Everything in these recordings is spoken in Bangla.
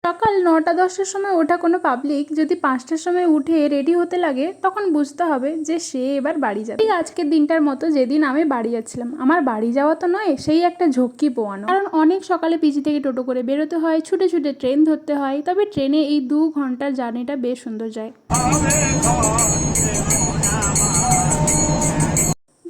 সকাল ৯টা ১০টার সময় ওঠা কোনো পাবলিক যদি ৫টার সময় উঠে রেডি হতে লাগে, তখন বুঝতে হবে যে সে এবার বাড়ি যাবে। ঠিক আজকের দিনটার মতো, যেদিন আমি বাড়ি যাচ্ছিলাম। আমার বাড়ি যাওয়া তো নয়, সেই একটা ঝক্কি পোয়ানো। কারণ অনেক সকালে পিজি থেকে টোটো করে বেরোতে হয়, ছুটে ছুটে ট্রেন ধরতে হয়। তবে ট্রেনে এই ২ ঘন্টার জার্নিটা বেশ সুন্দর যায়।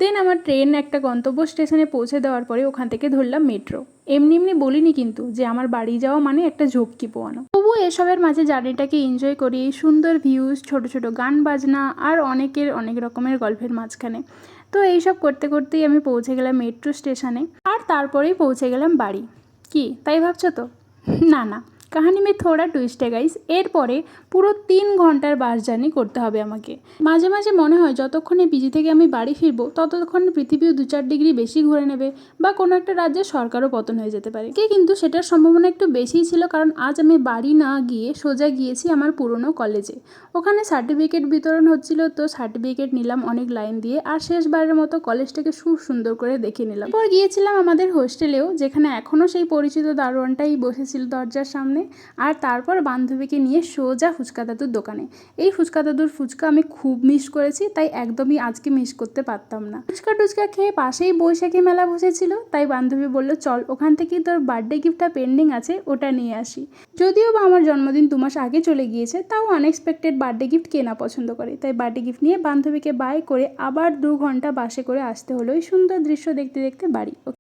দেন আমার ট্রেন একটা গন্তব্য স্টেশনে পৌঁছে দেওয়ার পরে ওখান থেকে ধরলাম মেট্রো। এমনি এমনি বলিনি কিন্তু যে আমার বাড়ি যাওয়া মানে একটা ঝক্কি পোয়ানো। তবুও এসবের মাঝে জার্নিটাকে এনজয় করি, সুন্দর ভিউজ, ছোট ছোট গান বাজনা আর অনেকের অনেক রকমের গল্পের মাঝখানে। তো এইসব করতে করতেই আমি পৌঁছে গেলাম মেট্রো স্টেশনে, আর তারপরেই পৌঁছে গেলাম বাড়ি। কি তাই ভাবছো তো? না না, কাহানি মে থোড়া টুইস্ট है গাইস। এরপরে পুরো ৩ ঘন্টার বাস জার্নি করতে হবে আমাকে। মাঝে মাঝে মনে হয় যতক্ষণে পিজি থেকে আমি বাড়ি ফিরবো ততক্ষণে পৃথিবীও ২-৪ ডিগ্রি বেশি ঘুরে নেবে, বা কোনো একটা রাজ্যের সরকারও পতন হয়ে যেতে পারে। কিন্তু সেটার সম্ভাবনা একটু বেশিই ছিল, কারণ আজ আমি বাড়ি না গিয়ে সোজা গিয়েছি আমার পুরনো কলেজে। ওখানে সার্টিফিকেট বিতরণ হচ্ছিল, তো সার্টিফিকেট নিলাম অনেক লাইন দিয়ে, আর শেষবারের মতো কলেজটাকে সুন্দর করে দেখে নিলাম। এরপর গিয়েছিলাম আমাদের হোস্টেলেও, যেখানে এখনও সেই পরিচিত দারোয়ানটাই বসেছিল দরজার সামনে। আর তারপর বান্ধবীকে নিয়ে সোজা ফুচকা দাদুর দোকানে। এই ফুচকা দাদুর ফুচকা আমি খুব মিস করেছি, তাই একদমই আজকে মিস করতে পারতাম না। ফুচকা টুচকা খেয়ে পাশেই বৈশাখী মেলা বসেছিল, তাই বান্ধবী বলল চল ওখান থেকেই তোর বার্থডে গিফটটা পেন্ডিং আছে, ওটা নিয়ে আসি। যদিও বা আমার জন্মদিন ২ মাস আগে চলে গিয়েছে, তাও আনএক্সপেক্টেড বার্থডে গিফট কে না পছন্দ করে। তাই বার্থডে গিফট নিয়ে বান্ধবীকে বাই করে আবার ২ ঘন্টা বাসে করে আসতে হলো ওই সুন্দর দৃশ্য দেখতে দেখতে বাড়ি।